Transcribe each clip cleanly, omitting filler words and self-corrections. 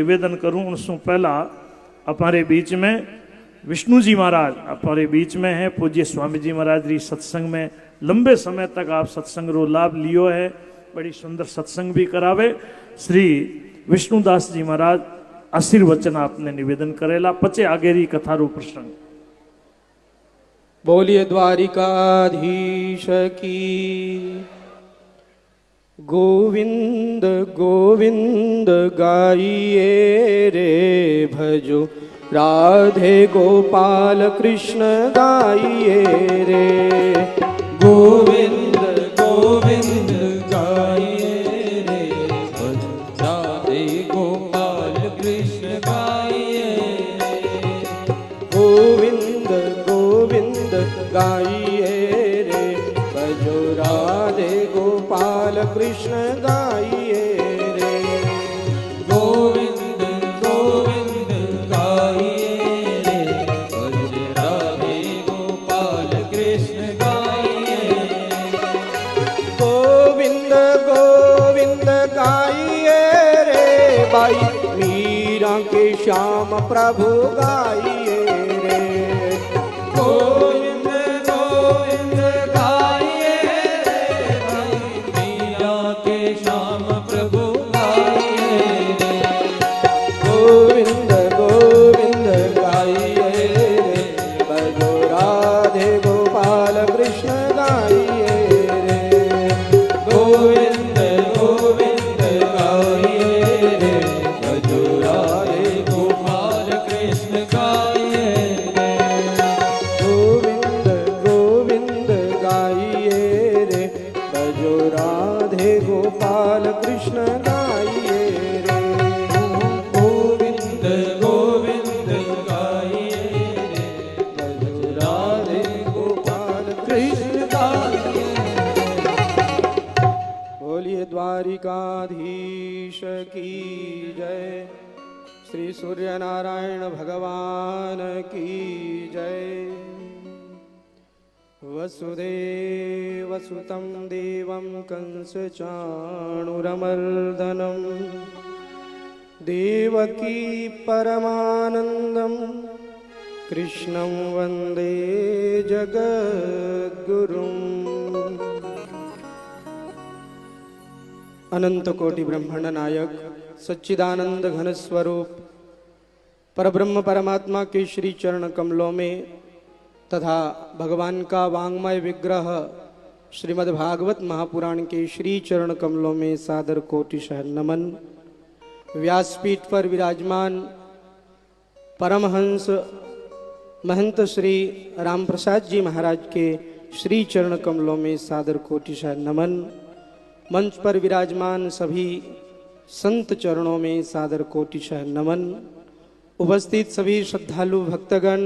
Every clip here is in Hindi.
निवेदन करूं उनसे पहला हमारे बीच में विष्णु जी महाराज हमारे बीच में है। पूज्य स्वामी जी महाराज री सत्संग में लंबे समय तक आप सत्संग रो लाभ लियो है, बड़ी सुंदर सत्संग भी करावे। श्री विष्णुदास जी महाराज आशीर्वचन आपने निवेदन करेला, पचे आगेरी कथा रो प्रसंग। बोलिए द्वारिकाधीश की। गोविंद गोविंद गाइए रे भजो, राधे गोपाल कृष्ण गाइए रे। गोविंद गोविंद गाइए रे भजो, राधे गोपाल कृष्ण गाइए रे। गोविंद गोविंद गाइए रे भजो, राधे गोपाल कृष्ण गाइए रे। गोविंद गोविंद गाइए रे भजो, राधे गोपाल कृष्ण गाइए रे। गोविंद गोविंद गाइए रे भाई, मीरा के श्याम प्रभु गाइए रे। गोविंद गोविंद गाइए रे भाई, मीरा के श्याम प्रभु गाइए रे। गोविंद गोविंद गाइए रे भजो, राधे गोपाल कृष्ण गाइए रे। गोविंद गोविंद गाइए रे भजो, राधे गोपाल कृष्ण गाइए रे। गोविंद गोविंद गाइए रे भजो, राधे गोपाल कृष्ण गाइए रे। गोविंद गोविंद गाइए रे भजो, राधे गोपाल कृष्ण गाइए रे। बोलिए द्वारिकाधीश की जय, श्री सूर्य नारायण भगवान की जय। वसुदेव सुतं देवं कंस चाणूरमर्दनं, देवकी परमानंदं कृष्णं वंदे जगद्गुरुम्। अनंत कोटि ब्रह्मांड नायक सच्चिदानंद घन स्वरूप परब्रह्म परमात्मा के श्री चरण कमलों में तथा भगवान का वांग्मय विग्रह श्रीमद् भागवत महापुराण के श्री चरण कमलों में सादर कोटिशः नमन। व्यासपीठ पर विराजमान परमहंस महंत श्री राम प्रसाद जी महाराज के श्री चरण कमलों में सादर कोटिशः नमन। मंच पर विराजमान सभी संत चरणों में सादर कोटिशः नमन। उपस्थित सभी श्रद्धालु भक्तगण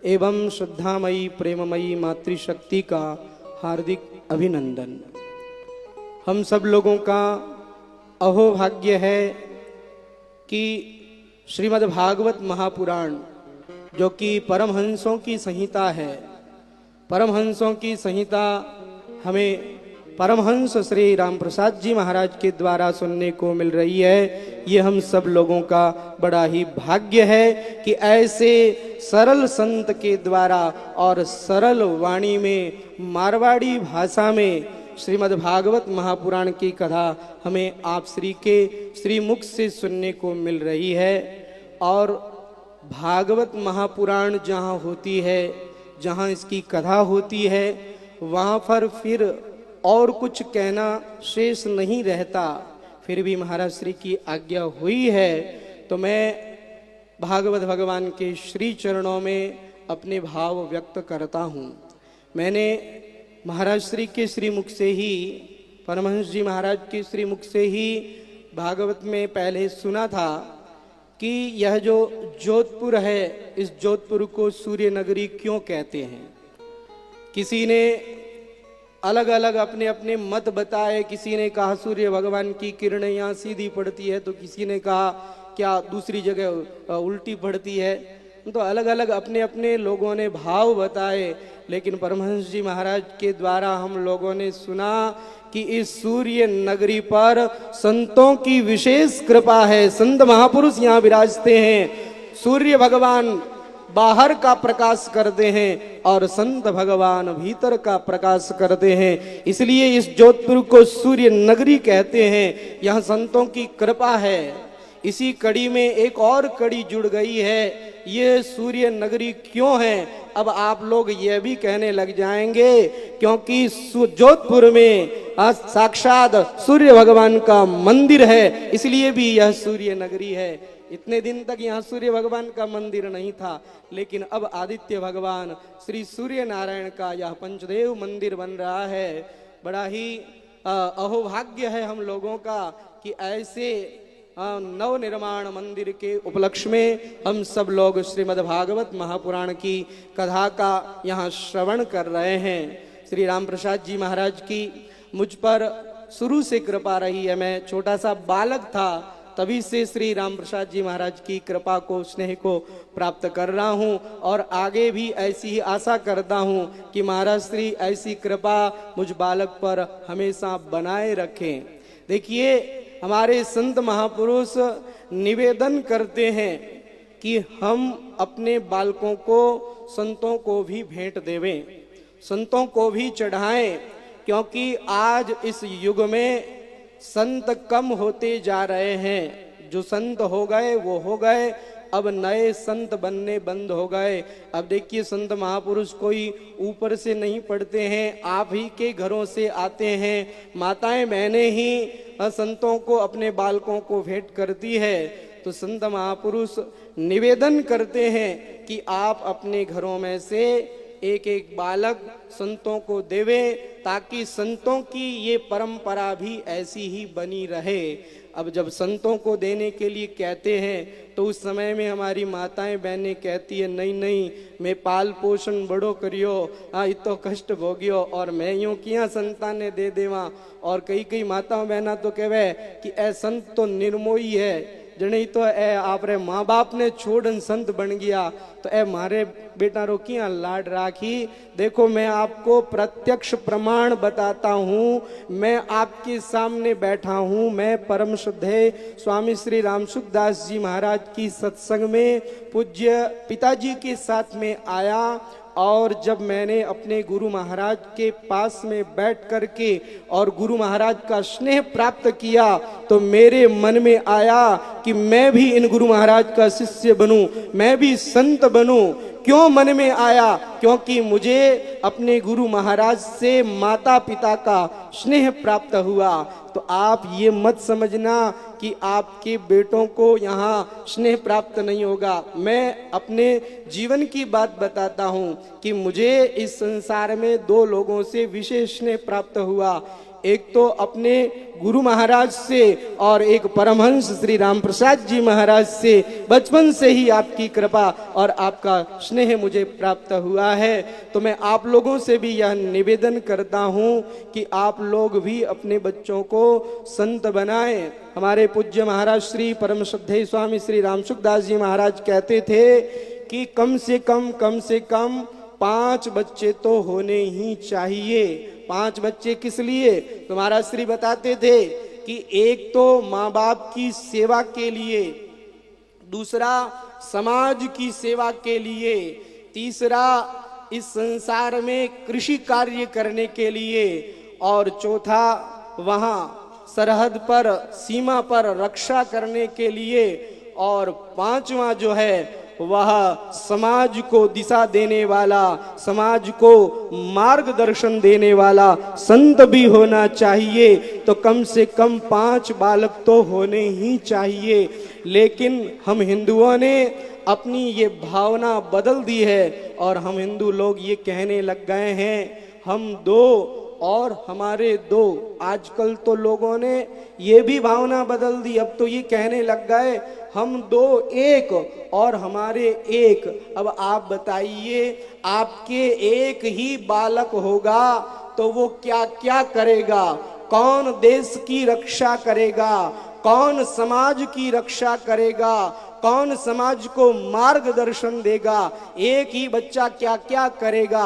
एवं श्रद्धामयी प्रेममयी मातृशक्ति का हार्दिक अभिनंदन। हम सब लोगों का अहोभाग्य है कि श्रीमद् भागवत महापुराण जो कि परमहंसों की संहिता है, परमहंसों की संहिता हमें परमहंस श्री राम प्रसाद जी महाराज के द्वारा सुनने को मिल रही है। ये हम सब लोगों का बड़ा ही भाग्य है कि ऐसे सरल संत के द्वारा और सरल वाणी में मारवाड़ी भाषा में श्रीमद् भागवत महापुराण की कथा हमें आप श्री के श्री मुख से सुनने को मिल रही है। और भागवत महापुराण जहाँ होती है, जहाँ इसकी कथा होती है, वहाँ पर फिर और कुछ कहना शेष नहीं रहता। फिर भी महाराज श्री की आज्ञा हुई है तो मैं भागवत भगवान के श्री चरणों में अपने भाव व्यक्त करता हूँ। मैंने महाराज श्री के श्री मुख से ही, परमहंस जी महाराज के श्री मुख से ही भागवत में पहले सुना था कि यह जो जोधपुर है, इस जोधपुर को सूर्य नगरी क्यों कहते हैं। किसी ने अलग अलग अपने अपने मत बताए। किसी ने कहा सूर्य भगवान की किरणें यहाँ सीधी पड़ती है, तो किसी ने कहा क्या दूसरी जगह उल्टी पड़ती है। तो अलग अलग अपने अपने लोगों ने भाव बताए, लेकिन परमहंस जी महाराज के द्वारा हम लोगों ने सुना कि इस सूर्य नगरी पर संतों की विशेष कृपा है। संत महापुरुष यहाँ विराजते हैं। सूर्य भगवान बाहर का प्रकाश करते हैं और संत भगवान भीतर का प्रकाश करते हैं। इसलिए इस जोधपुर को सूर्य नगरी कहते हैं। यहाँ संतों की कृपा है। इसी कड़ी में एक और कड़ी जुड़ गई है। ये सूर्य नगरी क्यों है, अब आप लोग ये भी कहने लग जाएंगे, क्योंकि जोधपुर में आज साक्षात सूर्य भगवान का मंदिर है, इसलिए भी यह सूर्य नगरी है। इतने दिन तक यहाँ सूर्य भगवान का मंदिर नहीं था, लेकिन अब आदित्य भगवान श्री सूर्य नारायण का यह पंचदेव मंदिर बन रहा है। बड़ा ही अहोभाग्य है हम लोगों का कि ऐसे नव निर्माण मंदिर के उपलक्ष्य में हम सब लोग श्रीमद् भागवत महापुराण की कथा का यहाँ श्रवण कर रहे हैं। श्री राम प्रसाद जी महाराज की मुझ पर शुरू से कृपा रही है। मैं छोटा सा बालक था, तभी से श्री राम प्रसाद जी महाराज की कृपा को, स्नेह को प्राप्त कर रहा हूँ और आगे भी ऐसी ही आशा करता हूँ कि महाराज श्री ऐसी कृपा मुझ बालक पर हमेशा बनाए रखें। देखिए, हमारे संत महापुरुष निवेदन करते हैं कि हम अपने बालकों को संतों को भी भेंट देवें, संतों को भी चढ़ाएं, क्योंकि आज इस युग में संत कम होते जा रहे हैं। जो संत हो गए वो हो गए, अब नए संत बनने बंद हो गए। अब देखिए, संत महापुरुष कोई ऊपर से नहीं पढ़ते हैं, आप ही के घरों से आते हैं। माताएं बहनें ही संतों को, अपने बालकों को भेंट करती है। तो संत महापुरुष निवेदन करते हैं कि आप अपने घरों में से एक एक बालक संतों को देवें, ताकि संतों की ये परंपरा भी ऐसी ही बनी रहे। अब जब संतों को देने के लिए कहते हैं तो उस समय में हमारी माताएं बहनें कहती है, नहीं नहीं, मैं पाल पोषण बड़ो करियो, इतो कष्ट भोगियो और मैं यूं किया संतान ने दे देवा। और कई कई माताओं बहना तो कहवे कि ए संत तो निर्मोही है, जने तो ए आप रे माँ बाप ने छोड़न संत बन गया, तो ए मारे बेटा रो किया लाड राखी। देखो, मैं आपको प्रत्यक्ष प्रमाण बताता हूँ, मैं आपके सामने बैठा हूँ। मैं परम श्रद्धेय स्वामी श्री राम सुखदास जी महाराज की सत्संग में पूज्य पिताजी के साथ में आया, और जब मैंने अपने गुरु महाराज के पास में बैठ करके और गुरु महाराज का स्नेह प्राप्त किया, तो मेरे मन में आया कि मैं भी इन गुरु महाराज का शिष्य बनूं, मैं भी संत बनूं। क्यों मन में आया? क्योंकि मुझे अपने गुरु महाराज से माता पिता का स्नेह प्राप्त हुआ। तो आप ये मत समझना कि आपके बेटों को यहाँ स्नेह प्राप्त नहीं होगा। मैं अपने जीवन की बात बताता हूँ कि मुझे इस संसार में दो लोगों से विशेष स्नेह प्राप्त हुआ। एक तो अपने गुरु महाराज से और एक परमहंस श्री राम प्रसाद जी महाराज से। बचपन से ही आपकी कृपा और आपका स्नेह मुझे प्राप्त हुआ है। तो मैं आप लोगों से भी यह निवेदन करता हूँ कि आप लोग भी अपने बच्चों को संत बनाएं। हमारे पूज्य महाराज श्री परम श्रद्धेय स्वामी श्री राम सुखदास जी महाराज कहते थे कि कम से कम 5 बच्चे तो होने ही चाहिए। 5 बच्चे किस लिए? तो महाराज श्री बताते थे कि एक तो माँ बाप की सेवा के लिए, दूसरा समाज की सेवा के लिए, तीसरा इस संसार में कृषि कार्य करने के लिए, और चौथा वहाँ सरहद पर, सीमा पर रक्षा करने के लिए, और 5वां जो है वह समाज को दिशा देने वाला, समाज को मार्गदर्शन देने वाला संत भी होना चाहिए। तो कम से कम 5 बालक तो होने ही चाहिए। लेकिन हम हिंदुओं ने अपनी ये भावना बदल दी है और हम हिंदू लोग ये कहने लग गए हैं, हम 2 और हमारे 2। आजकल तो लोगों ने ये भी भावना बदल दी। अब तो ये कहने लग गए, हम 2 1 और हमारे 1। अब आप बताइए, आपके एक ही बालक होगा तो वो क्या क्या करेगा? कौन देश की रक्षा करेगा? कौन समाज की रक्षा करेगा? कौन समाज को मार्गदर्शन देगा, एक ही बच्चा क्या क्या करेगा।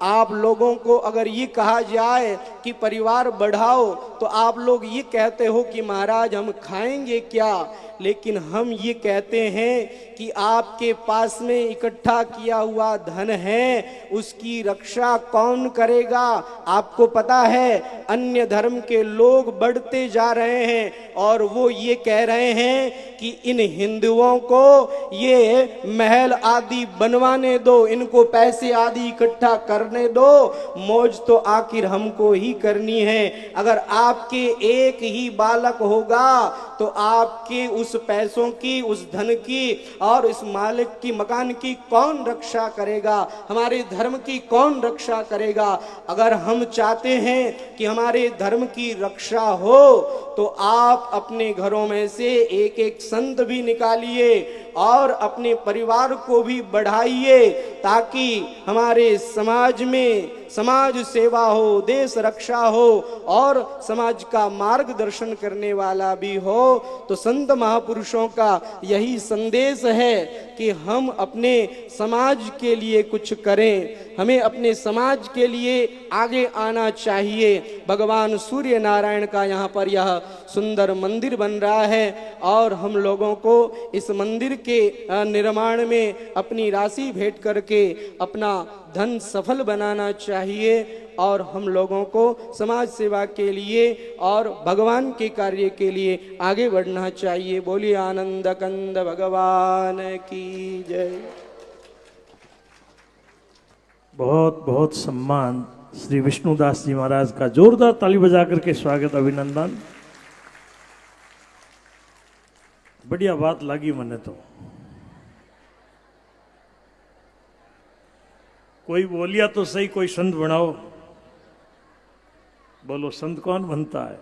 आप लोगों को अगर ये कहा जाए कि परिवार बढ़ाओ तो आप लोग ये कहते हो कि महाराज हम खाएंगे क्या, लेकिन हम ये कहते हैं कि आपके पास में इकट्ठा किया हुआ धन है, उसकी रक्षा कौन करेगा। आपको पता है अन्य धर्म के लोग बढ़ते जा रहे हैं और वो ये कह रहे हैं कि इन हिंदुओं को ये महल आदि बनवाने दो, इनको पैसे आदि इकट्ठा करने दो, मौज तो आखिर हमको ही करनी है। अगर आपके एक ही बालक होगा तो आपके उस पैसों की, उस धन की और इस मालिक की, मकान की कौन रक्षा करेगा, हमारे धर्म की कौन रक्षा करेगा। अगर हम चाहते हैं कि हमारे धर्म की रक्षा हो तो आप अपने घरों में से एक एक संत भी निकालिए और अपने परिवार को भी बढ़ाइए, ताकि हमारे समाज में समाज सेवा हो, देश रक्षा हो और समाज का मार्गदर्शन करने वाला भी हो। तो संत महापुरुषों का यही संदेश है कि हम अपने समाज के लिए कुछ करें, हमें अपने समाज के लिए आगे आना चाहिए। भगवान सूर्य नारायण का यहाँ पर यह सुंदर मंदिर बन रहा है और हम लोगों को इस मंदिर के निर्माण में अपनी राशि भेंट करके अपना धन सफल बनाना चाहिए और हम लोगों को समाज सेवा के लिए और भगवान के कार्य के लिए आगे बढ़ना चाहिए। बोलिए आनंद कंद भगवान की जय। बहुत बहुत सम्मान श्री विष्णुदास जी महाराज का, जोरदार ताली बजा करके स्वागत, अभिनंदन। बढ़िया बात लगी मने तो। कोई बोलिया तो सही, कोई संत बनाओ। बोलो संत कौन बनता है?